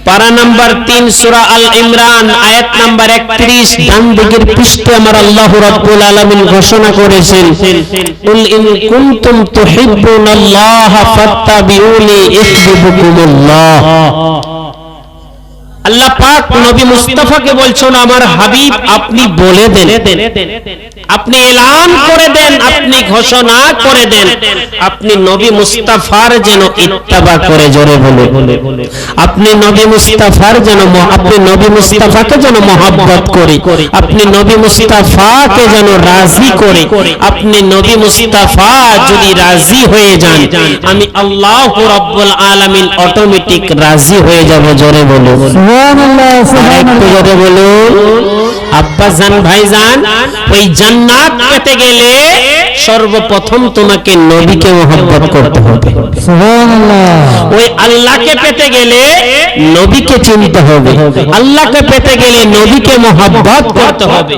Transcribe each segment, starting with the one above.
পারা নাম্বার 3 সূরা আল ইমরান আয়াত নাম্বার 31 ডান দিকের পৃষ্ঠাে আমার আল্লাহ রাব্বুল আলামিন ঘোষণা করেছেন, কুল ইন কুনতুম তুহিব্বুনাল্লাহ ফাত্তাবিউনি ইউহিব্বুকুমুল্লাহ। আল্লাহ পাক নবী মুস্তাফাকে বলছেন, আমার হাবিব আপনি বলে দেন, আপনি এলান করে দেন, আপনি ঘোষণা করে দেন, আপনি নবী মুস্তাফার যেন ইত্তেবা করে, জোরে বলে আপনি নবী মুস্তাফার যেন আপনি নবী মুস্তাফাকে যেন মহব্বত করি, আপনি নবী মুস্তাফাকে যেন রাজি করে, আপনি নবী মুস্তাফা যদি রাজি হয়ে যান আমি আল্লাহ রাব্বুল আলামিন অটোমেটিক রাজি হয়ে যাব, জোরে বলো সুবহানাল্লাহ সুবহানাল্লাহ, জোরে বলো। আব্বা জান ভাইজান, ওই জান্নাত পেতে গেলে সর্বপ্রথম তোমাকে নবীকে মহব্বত করতে হবে, সুবহানাল্লাহ। ওই আল্লাহকে পেতে গেলে নবীকে চিনতে হবে, আল্লাহকে পেতে গেলে নবীকে মহব্বত করতে হবে।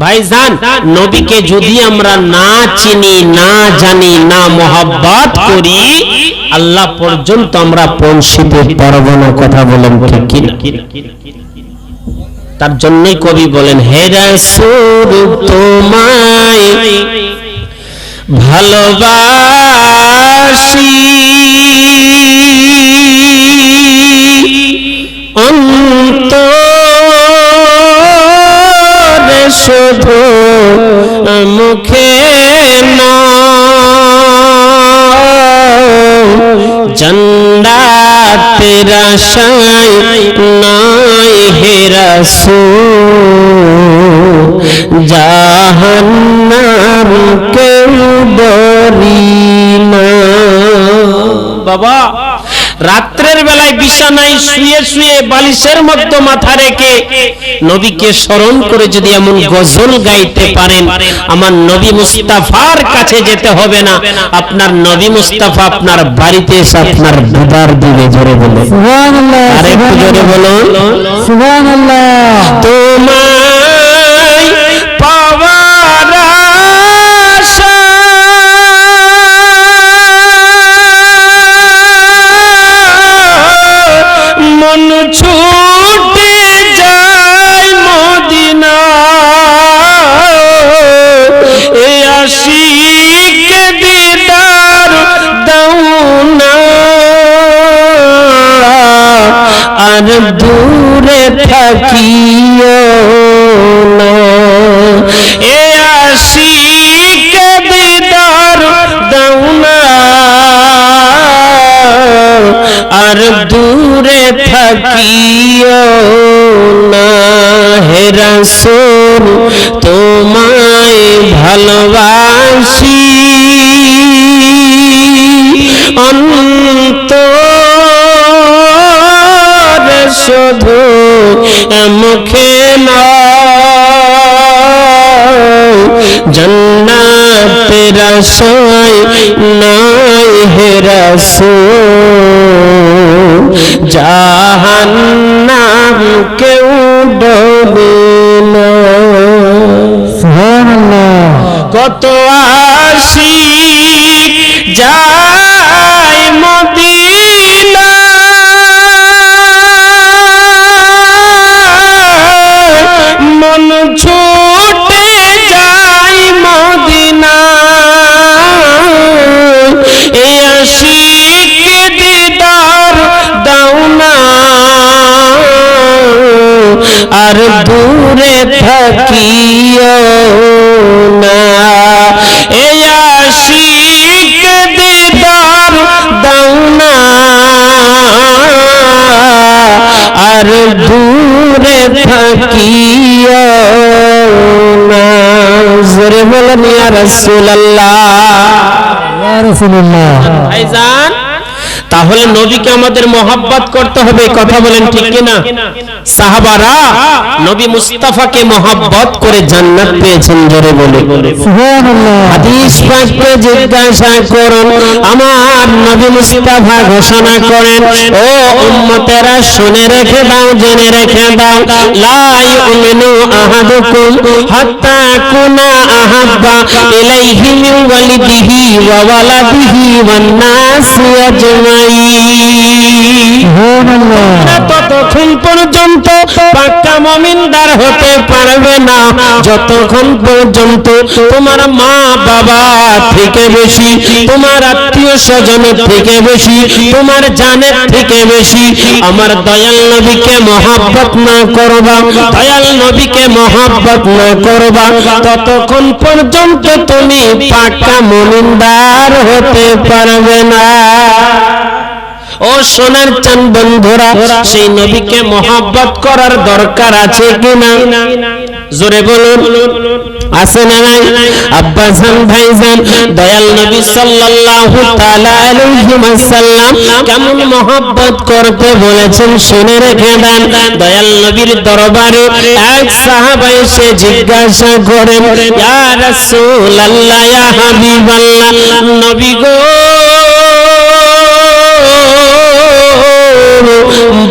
ভাইজান, নবীকে যদি আমরা না চিনি, না জানি, না মহব্বত করি, আল্লাহ পর্যন্ত আমরা পৌঁছতে পারবো না। কথা বলেন ঠিক কি না? তার জন্যই কবি বলেন, হে রাসূল তোমায় ভালোবাসি, অন্তরে শুধু মুখে না, জান্নাতের আশায় নাই হে রাসূল, জাহান্নাম কেউ ডরি না। বাবা, রাত্রের বেলায় বিছানায় শুয়ে শুয়ে বালিশের মধ্যে মাথা রেখে নবীকে স্মরণ করে যদি এমন গজল গাইতে পারেন, আমার নবী মুস্তাফার কাছে যেতে হবে না, আপনার নবী মুস্তাফা আপনার বাড়িতে এসে আপনার দিদার দিবে, জোরে বলো সুবহানাল্লাহ। আরেকটু জোরে বলো সুবহানাল্লাহ। তোমায় পাওয়ার মন ছুটে যায় মদিনা, এ আশিক দিদার দাও না, আর দূরে থাকিও না, এ আশিক দিদার দাও না, আর দূরে থাকিও না। হে রাসূল তোমায় ভালোবাসি, অন্তরে শুধু মুখে না, জান্নাতের আশায় নাই হে রাসূল, জাহান্নাম কেউ ডরে না। সুবহানাল্লাহ। কত আশিক যায় মদিনা, মন ছুটে যায় মদিনা, এ আশিক দিদার দাও না, আর দূরে থাকিও না, এ আশিক দিদার দাও না, আর দূরে থাকিও না। জোরে বলেন ইয়া রাসূলুল্লাহ, ইয়া রাসূলুল্লাহ। ভাইজান, তাহলে নবীকে আমাদের মহব্বত করতে হবে, কথা বলেন ঠিক কি না? সাহাবারা নবী মুস্তাফাকে মহব্বত করে জান্নাত পেয়েছেন, জোরে বলে সুবহানাল্লাহ। হাদিস পাকে জিজ্ঞাসা করুন, আমার নবী মুস্তাফা ঘোষণা করেন, ও উম্মতেরা শুনে রেখে দাও, জেনে রেখে দাও, লা ইউমিনু আহাদুকুম হাত্তা কুনা আহাব্বা ইলাইহি মিন ওয়ালিদিহি ওয়া ওয়ালাদিহি ওয়ান নাসি আজমাইন। সুবহানাল্লাহ। ততক্ষণ পর্যন্ত পাক্কা মুমিনদার হতে পারবে না যতক্ষণ পর্যন্ত তোমার মা বাবা থেকে বেশি, তোমার আত্মীয় স্বজনের থেকে বেশি, তোমার জানের থেকে বেশি আমার দয়াল নবীকে মহব্বত না করবা, দয়াল নবীকে মহব্বত না করবা, ততক্ষণ পর্যন্ত তুমি পাক্কা মুমিনদার হতে পারবে না। ও সোনার চাঁদ বন্ধুরা, সেই নবীকে মহব্বত করার দরকার আছে কিনা? জোরে বলুন, আছে না নাই? আব্বাজান ভাইজান, দয়াল নবী সাল্লাল্লাহু তাআলা আলাইহি ওয়াসাল্লাম কেমন মহব্বত করতে বলেছেন শুনে রেখে দেন। দয়াল নবীর দরবারে এক সাহাবা এসে জিজ্ঞাসা করেন, ইয়া রাসূলুল্লাহ, ইয়া হাবিবাল্লাহ, নবী গো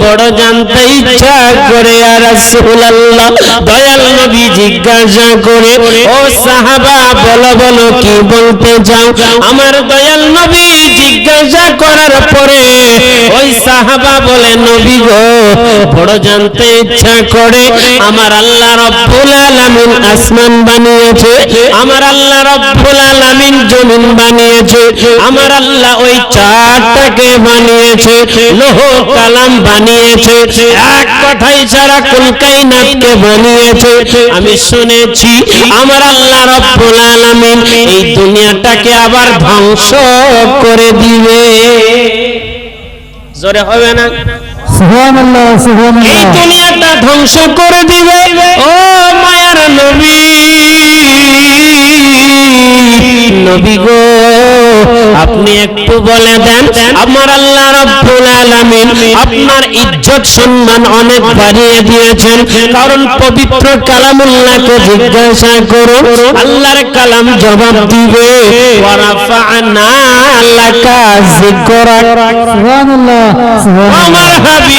বড় জানতে ইচ্ছা করে ইয়া রাসূলুল্লাহ। দয়াল নবী জিজ্ঞাসা করে, ও সাহাবা বলো বলো কি বলতে চাও? আমার দয়াল নবী জিজ্ঞাসা করার পরে ওই সাহাবা বলে, নবী গো বড় জানতে ইচ্ছা করে আমার আল্লাহ রাব্বুল আলামিন আসমান বানিয়েছে, আমার আল্লাহ রাব্বুল আলামিন জমিন বানিয়েছে, আমার আল্লাহ ওই চারটাকে বানিয়েছে, লৌহ কালাম বানিয়েছে, এক কথাই সারা কুল কায়নাতকে বানিয়েছে। আমি শুনেছি আমার আল্লাহ রাব্বুল আলামিন এই দুনিয়াটাকে আবার ধ্বংস করে দিবে। জোরে হবে না? সুবহানাল্লাহ, সুবহানাল্লাহ। এই দুনিয়াটা ধ্বংস করে দিবে। ও মায়ার নবী, নবী গো আপনি একটু বলে দেন, আমার আল্লাহ রাব্বুল আলামিন আপনার ইজ্জত সম্মান অনেক বাড়িয়ে দিয়েছেন, কারণ পবিত্র কালামুল্লাহকে জিজ্ঞাসা করো, আল্লাহর কালাম জবাব দিবে, ওয়া রাফা'না লাকা যিকরাক। সুবহানাল্লাহ, সুবহানাল্লাহ। আমার হাবিব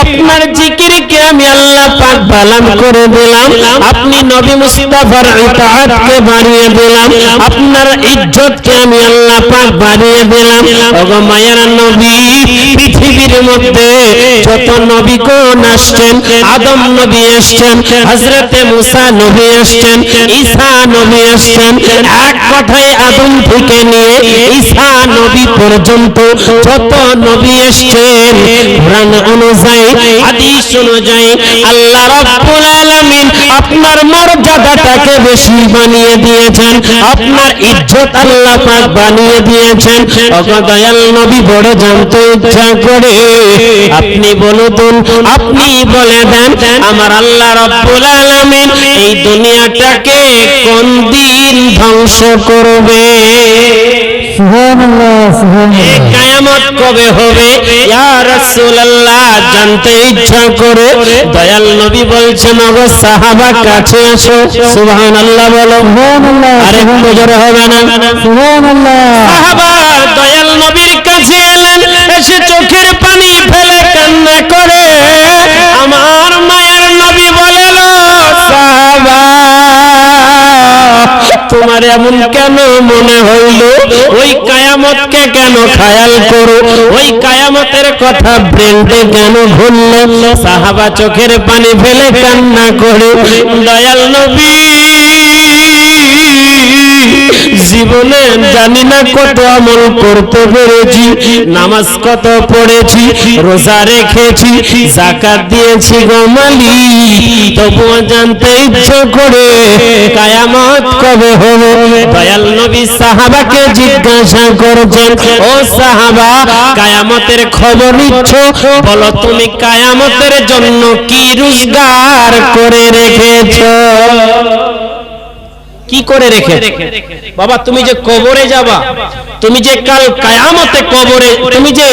আপনার জিকিরকে আমি আল্লাহ পাক বালাম করে দিলাম, আপনি নবী মুস্তাফার ইতাআতকে বাড়িয়ে দিলাম, আপনার ইজ্জতকে আমি আল্লাহ পাক বাড়িয়ে দিলাম। ওগো মায়ের নবী, পৃথিবীর মধ্যে যত নবীগণ আসছেন, আদম নবী আসছেন, হযরতে মুসা নবী আসছেন, ঈসা নবী আসছেন, এক কথায় আদম থেকে নিয়ে ঈসা নবী পর্যন্ত যত নবী আসছেন, কোরআন অনুযায়ী হাদিস অনুযায়ী আল্লাহ রাব্বুল আলামিন আপনার মর্যাদাটাকে বেশি বানিয়ে দিয়েছেন, আপনার ইজ্জত আল্লাহ পাক বানিয়ে দিয়েছেন। ওগো দয়াল নবী বড় জানতে ইচ্ছা করে আপনি বলুন, আপনি বলে দেন আমার আল্লাহ রাব্বুল আলামিন এই দুনিয়াটাকে কোন দিন ধ্বংস করবে? সুবহানাল্লাহ, সুবহানাল্লাহ। কিয়ামত কবে হবে ইয়া রাসূলুল্লাহ জানতে ইচ্ছা করে দয়াল নবী বলছেন, ওগো সাহাবা কাছে আসো। সুবহানাল্লাহ বলো, সুবহানাল্লাহ। আরেকটু জোরে হবে না? সুবহানাল্লাহ। সাহাবা দয়াল নবীর কাছে এলেন, এসে চোখের পানি ফেলে কান্না করে আমার মায়ের নবী বলেন, সাহাবা তোমার এমন কেন মনে হইল? ওই কিয়ামতকে কেন খেয়াল করো? ওই কিয়ামতের কথা ব্রেনতে কেন ভুললো? সাহাবা চোখের পানি ফেলে কান্না করে, দয়াল নবী জীবনে জানি না কত আমল করতে পেরেছি, নামাজ কত পড়েছি, রোজা রেখেছি, যাকাত দিয়েছি গো মালিক, তবুও জানতে ইচ্ছে করে কিয়ামত কবে হবে? দয়াল নবী সাহাবাকে জিজ্ঞাসা করছেন, ও সাহাবা কিয়ামতের খবর নিচ্ছ, বলো তুমি কিয়ামতের জন্য কি রোজগার করে রেখেছো? কি করে রেখে? বাবা তুমি যে কবরে যাবা, তুমি যে কাল কিয়ামতে কবরে, তুমি যে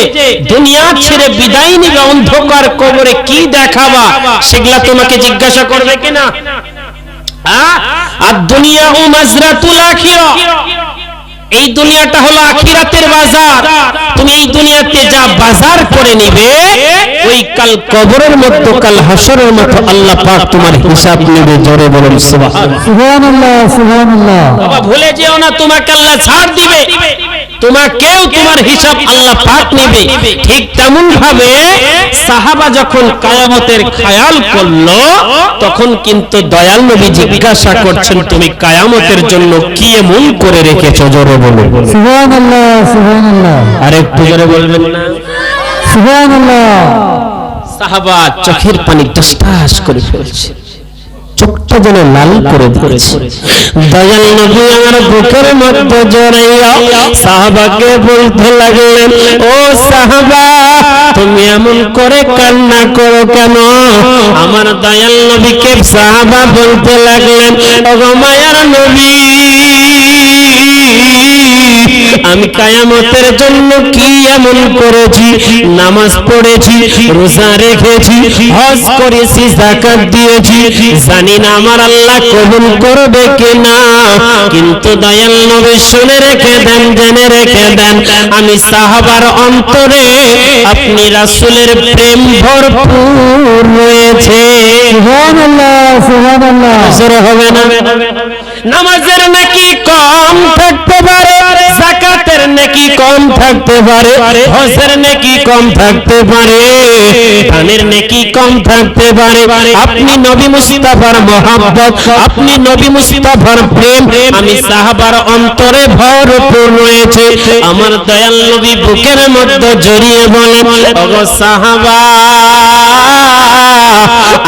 দুনিয়া ছেড়ে বিদায় নিবে অন্ধকার কবরে, কি দেখাবা সেগুলা তোমাকে জিজ্ঞাসা করবে কিনা? আর দুনিয়া ও মাজরাতুল আখিরা, এই দুনিয়াটা হলো আখিরাতের বাজার। তুমি এই দুনিয়াতে যা বাজার করে নিবে, ওই কাল কবরের মধ্যে, কাল হাসরের মধ্যে আল্লাহ পাক তোমার হিসাব নেবে। জোরে বলুন সুবহানাল্লাহ, সুবহানাল্লাহ, সুবহানাল্লাহ। বাবা ভুলে যেও না, তোমাকে আল্লাহ ছাড় দিবে। তোমাকেও তোমার হিসাব আল্লাহ পাক নেবে। ঠিক তেমন ভাবে সাহাবা যখন কিয়ামতের খেয়াল করলো, তখন কিন্তু দয়াল নবী জিজ্ঞাসা করছেন, তুমি কিয়ামতের জন্য কি এমন করে রেখেছো? জোরে বলুন সুবহানাল্লাহ, সুবহানাল্লাহ, আরেকটু জোরে বলবেন না? সুবহানাল্লাহ। সাহাবা চোখের পানি টসটস করে ফেলছে, চোখটা যেন লাল করে দিয়েছে। দয়াল নবী আমার বুকের মধ্যে জড়াইয়া সাহাবাকে বলতে লাগলেন, ও সাহাবা, তুমি এমন করে কান্না করো কেন? আমার দয়াল নবীকে সাহাবা বলতে লাগলেন, ওগো মায়ার নবী, আমি কিয়ামতের জন্য কি এমন করেছি? নামাজ পড়েছি, রোজা রেখেছি, হজ করেছি, যাকাত দিয়েছি, জানি না আমার আল্লাহ কবুল করবে কিনা। কিন্তু দয়াল নবী শুনে রেখে দেন, জেনে রেখে দেন, আমি সাহাবার অন্তরে আপনি রাসূলের প্রেম ভরপুর রয়েছে। সুবহানাল্লাহ, সুবহানাল্লাহ। আসরে হবে না? নামাজের নাকি কম থাকতে পারে, যাকাতের নাকি কম থাকতে পারে, হজের নাকি কম থাকতে পারে, দানের নাকি কম থাকতে পারে, আপনি নবী মুস্তাফার মহব্বত, আপনি নবী মুস্তাফার প্রেম আমি সাহাবার অন্তরে ভরপুর রয়েছে। আমার দয়াল নবী বুকের মধ্যে জড়িয়ে বলেন, ওগো সাহাবা,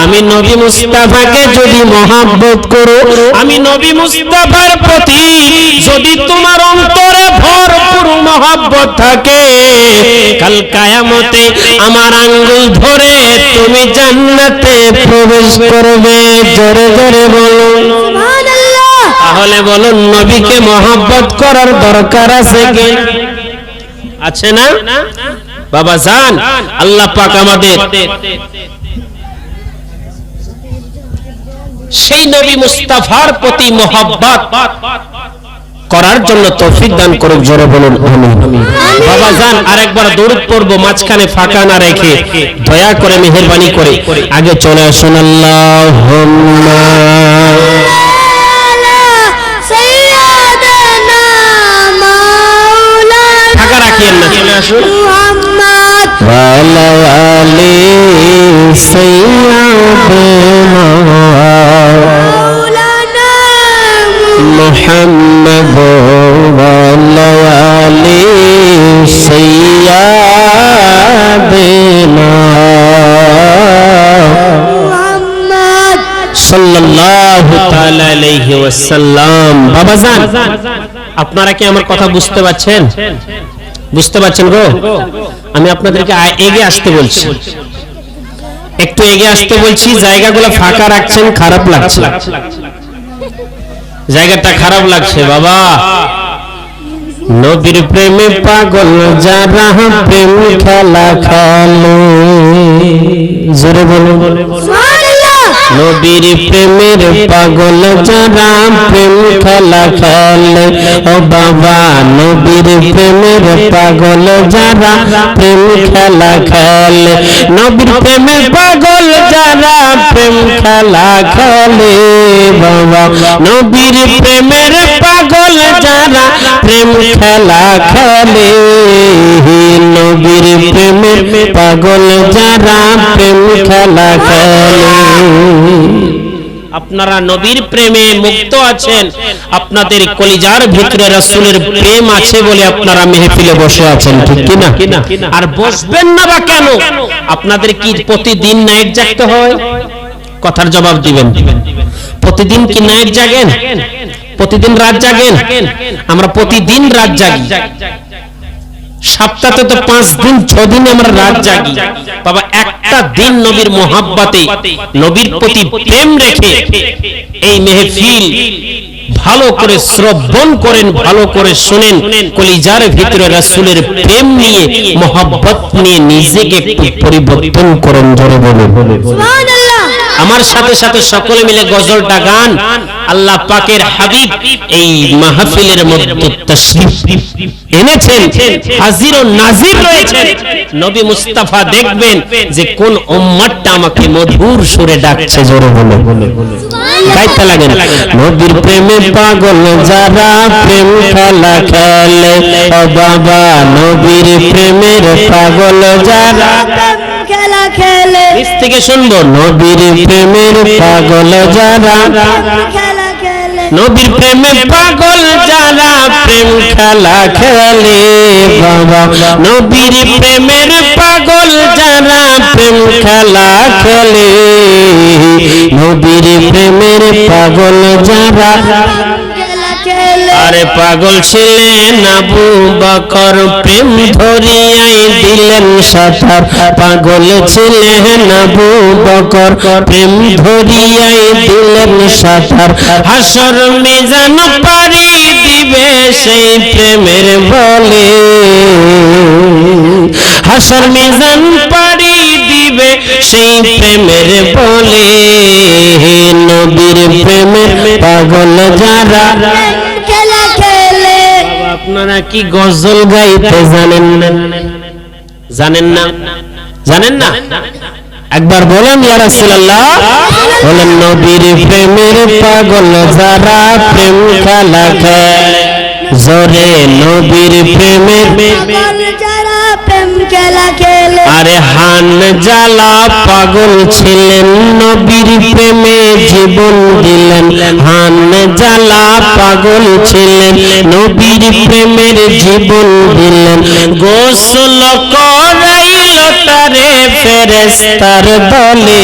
আমি নবী মুস্তাফাকে যদি মহব্বত করো, আমি নবী মুস্তাফার প্রতি যদি তোমার অন্তরে ভরপুর মহব্বত থাকে, কাল কিয়ামতে আমার আঙ্গুল ধরে তুমি জান্নাতে প্রবেশ করবে। জোরে জোরে বলুন সুবহানাল্লাহ। তাহলে বলুন, নবীকে মহব্বত করার দরকার আছে কি আছে না? বাবা জান, আল্লাহ পাক আমাদের সেই নবী মুস্তাফার প্রতি মহব্বত করার জন্য তৌফিক দান করুক। জোরে বলুন আমিন। বাবা জান, আরেকবার দরুদ পড়ব, মাঝখানে ফাঁকা না রেখে দয়া করে মেহেরবানি করে আগে চলে আসুন। আল্লাহুম্মা সাইয়্যিদানা মাওলানা, ফাঁকা রাখিয়েন না, চলে আসুন। মুহাম্মদ ওয়া আলা আলি সাইয়্যিদানা মুহাম্মদ ওয়া আলা আলি সাইয়্যিদানা মুহাম্মদ সাল্লাল্লাহু তাআলা আলাইহি ওয়াসাল্লাম। বাবা জান, আপনারা কি আমার কথা বুঝতে পারছেন? বুঝতে পারছেন গো? আমি আপনাদেরকে এগিয়ে আসতে বলছি, একটু এগিয়ে আসতে বলছি। জায়গাগুলো ফাঁকা রাখছেন, খারাপ লাগছে, জায়গাটা খারাপ লাগছে। বাবা, নবীর প্রেমে পাগল যারা প্রেম খেলা খেলে, জোরে বলুন সুবহানাল্লাহ। নবীর প্রেমের পাগল যারা প্রেম খেলা খেলে, ও বাবা, নবীর প্রেমের পাগল যারা প্রেম খেলা খেলে, নবীর প্রেমের পাগল যারা প্রেম খেলা খেলে, বাবা, নবীর প্রেমের পাগল যারা প্রেম খেলা খেলে, নবীর প্রেমের পাগল যারা প্রেম খেলা খেলে। আপনারা নবীর প্রেমে মুক্ত আছেন, আপনাদের কলিজার ভিতরে রাসূলের প্রেম আছে বলে আপনারা মেহফিলে বসে আছেন, ঠিক কি না? আর বসবেন না বা কেন? আপনাদের কি প্রতিদিন নাইট জাগতে হয়? কথার জবাব দিবেন। প্রতিদিন কি নাইট জাগেন? প্রতিদিন রাত জাগেন? আমরা প্রতিদিন রাত জাগি। সপ্তাহে তো 5 দিন 6 দিন আমরা রাত জাগি। বাবা, একটা দিন নবীর মোহাব্বতে, নবীর প্রতি প্রেম রেখে এই মেহফিল ভালো করে শ্রবণ করেন, ভালো করে শুনেন, কলিজার ভিতরে রাসূলের প্রেম নিয়ে, মোহাব্বত নিয়ে নিজেকে একটু পরিবর্তন করেন। জোরে বলুন সুবহানাল্লাহ। আমার সাথে সাথে সকলে মিলে গজলটা গান। আল্লাহ পাকের হাবিব এই মাহফিলের মধ্যে তাশরীফ এনেছেন, হাজির ও নাজির রয়েছেন। নবী মুস্তাফা দেখবেন যে কোন উম্মতটা আমাকে মধুর সুরে ডাকছে। জোরে বলুন সুবহানাল্লাহ। গাইতে লাগেন। নবীর প্রেমে পাগল যারা প্রেম খেলা খেলে, ও বাবা নবীর প্রেমের পাগল যারা খেলা খেলে, নিচ থেকে শুনবো, নবীর প্রেমের পাগল যারা খেলা খেলে, নবীর প্রেমে পাগল যারা প্রেম খেলা খেলে, বাবা নবীর প্রেমের পাগল যারা প্রেম খেলা খেলে, নবীর প্রেমের পাগল যারা খেলা খেলে। আরে পাগল ছিলেন আবু বকর প্রেম ধরিয়াই দিলেন সাঁতার, পাগল ছিলেন আবু বকর প্রেম ধরিয়াই দিলেন সাঁতার, হাসর মিজান পারি দিবে সেই প্রেমের বলে, হাসর মিজান পারি দিবে সেই প্রেমের বলে, নবীর প্রেমের পাগল যারা খেলা খেলে। আপনারা কি গজল গাইতে জানেন না? জানেন না? জানেন না? একবার বলেন ইয়া রাসূলুল্লাহ, বলেন নবীর প্রেমের পাগল যারা প্রেম খেলা খেলে, জোরে নবীর প্রেমের পাগল যারা প্রেম খেলা খেলে। আরে হানজালা পাগল ছিলেন নবীর প্রেমে জীবন দিলেন, হানজালা পাগল ছিলেন নবীর প্রেমের জীবন দিলেন, গোসল করাইল তারে ফেরেশতার দলে,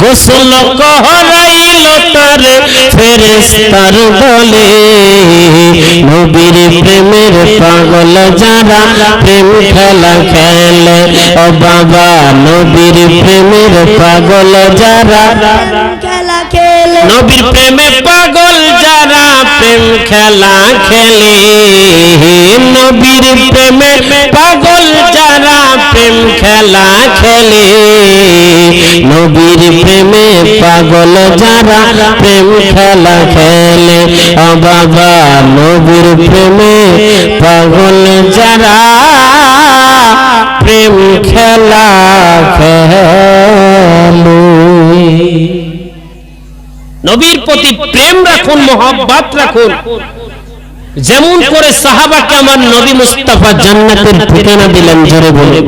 গোসল করাইল তারে ফেরেশতার দলে, নবীর প্রেমের পাগল যারা প্রেম খেলা খেলে, ও বাবা নবীর প্রেমের পাগল যারা খেলা খেলে। নবীর প্রেমে পাগল যারা প্রেম খেলা খেলে, নবীর প্রেমে পাগল যারা প্রেম খেলা খেলে, নবীর প্রেমে পাগল যারা প্রেম খেলা খেলে, ও বাবা নবীর প্রেমে পাগল যারা প্রেম খেলা খেলে। নবীর প্রতি প্রেম রাখুন, মহব্বত রাখুন, যেমন করে সাহাবাকে আমার নবী মুস্তাফা জান্নাতের ঠিকানা দিলেন, জোরে বলে।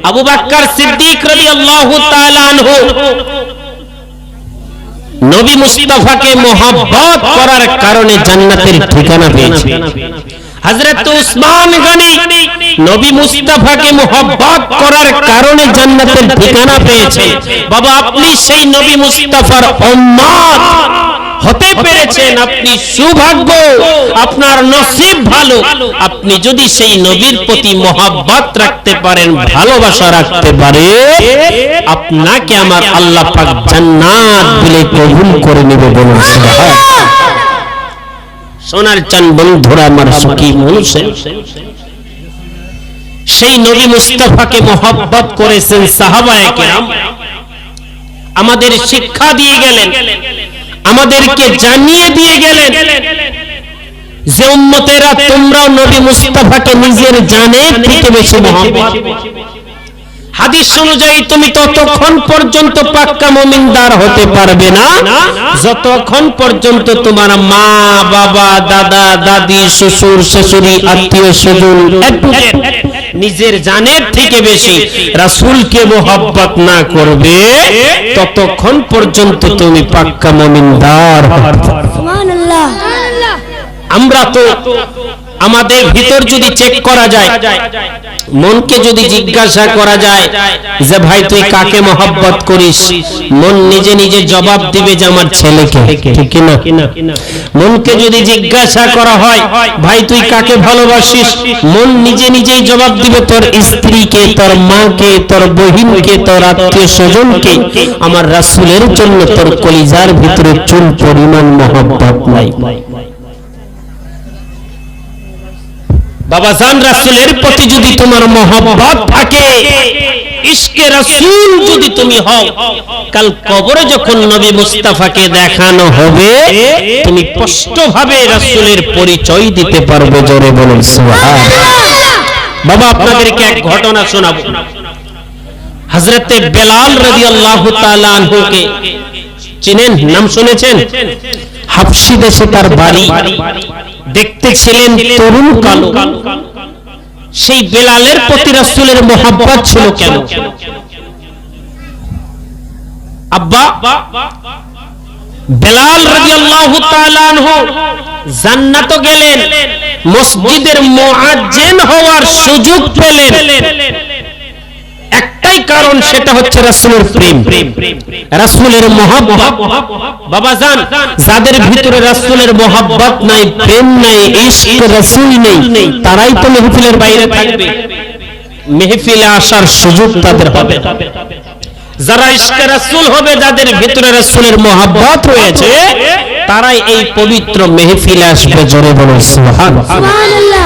আবু বকর সিদ্দিক রাদিয়াল্লাহু তাআলা আনহু নবী মুস্তাফাকে মহব্বত করার কারণে জান্নাতের ঠিকানা পেয়েছে। হযরত উসমান গনি নবী মুস্তাফাকে মহব্বত করার কারণে জান্নাতের ঠিকানা পেয়েছে। বাবা আপনি সেই নবী মুস্তাফার উম্মত হতে পেরেছেন, আপনি সৌভাগ্য, আপনার নসিব ভালো। আপনি যদি সেই নবীর প্রতি মহব্বত রাখতে পারেন, ভালোবাসা রাখতে পারে, আপনাকে আমার আল্লাহ পাক জান্নাত দিলে কবুল করে নেবে, বলুন সুবহানাল্লাহ। সোনার চান বন্ধুরা আমার সুখী মানুষের, সেই নবী মুস্তাফাকে মহব্বত করেছেন সাহাবায়ে কেরাম, আমাদের শিক্ষা দিয়ে গেলেন, আমাদেরকে জানিয়ে দিয়ে গেলেন যে উম্মতেরা তোমরাও নবী মুস্তাফাকে নিজের জানের থেকে বেশি মহব্বত। হাদিস অনুযায়ী তুমি ততক্ষণ পর্যন্ত পাক্কা মুমিনদার হতে পারবে না যতক্ষণ পর্যন্ত তোমার মা বাবা দাদা দাদি শ্বশুর শাশুড়ি আত্মীয় স্বজন নিজের জানের থেকে বেশি রাসূলকে মহব্বত না করবে, ততক্ষণ পর্যন্ত তুমি পাক্কা মুমিনদার হবে। সুবহানাল্লাহ। আমরা তো আমাদের ভিতর যদি চেক করা যায়, মনকে যদি জিজ্ঞাসা করা যায় যে ভাই তুই কাকে মহব্বত করিস, মন নিজে নিজে জবাব দিবে যে আমার ছেলেকে, ঠিক কি না? মনকে যদি জিজ্ঞাসা করা হয় ভাই তুই কাকে ভালোবাসিস, মন নিজে নিজেই জবাব দিবে তোর স্ত্রীকে, তোর মাকে, তোর বহিনকে, তোর আত্মীয় স্বজনকে। আমার রাসূলের জন্য তোর কলিজার ভিতরে চুল পরিমাণ মহব্বত নাই। বাবা জান রাসূলের প্রতি যদি তোমার মহব্বত থাকে, ইশকে রাসূল যদি তুমি হও, কাল কবরে যখন নবী মুস্তাফাকে দেখানো হবে তুমি স্পষ্টভাবে রাসূলের পরিচয় দিতে পারবে, জোরে বলুন সুবহানাল্লাহ। বাবা আপনাদেরকে এক ঘটনা শোনাবো। হযরতে বেলাল রাদিয়াল্লাহু তাআলা আনহুকে চিনেন, নাম শুনেছেন? হাবশি দেশে তার বাড়ি। দেখতে ছিলেন তরুণ কালো। সেই বেলালের প্রতি রাসূলের মহব্বত ছিল কেন? আব্বা বেলাল রাদিয়াল্লাহু তাআলা আনহু জান্নাতে গেলেন, মসজিদের মুয়াজ্জিন হওয়ার সুযোগ পেলেন একটাই কারণ, সেটা হচ্ছে রাসূলের প্রেম, রাসূলের মহব্বত। বাবাজান, যাদের ভিতরে রাসূলের মহব্বত নাই, প্রেম নাই, ইশক রাসূল নেই, তারাই তো মেহফিলের বাইরে থাকবে, মেহফিলে আসার সুযোগ তাদের হবে না। যারা ইশকে রাসূল হবে, যাদের ভিতরে রাসূলের মহব্বত রয়েছে, তারাই এই পবিত্র মেহফিলে আসবে। জোরে বলুন সুবহানাল্লাহ। সুবহানাল্লাহ।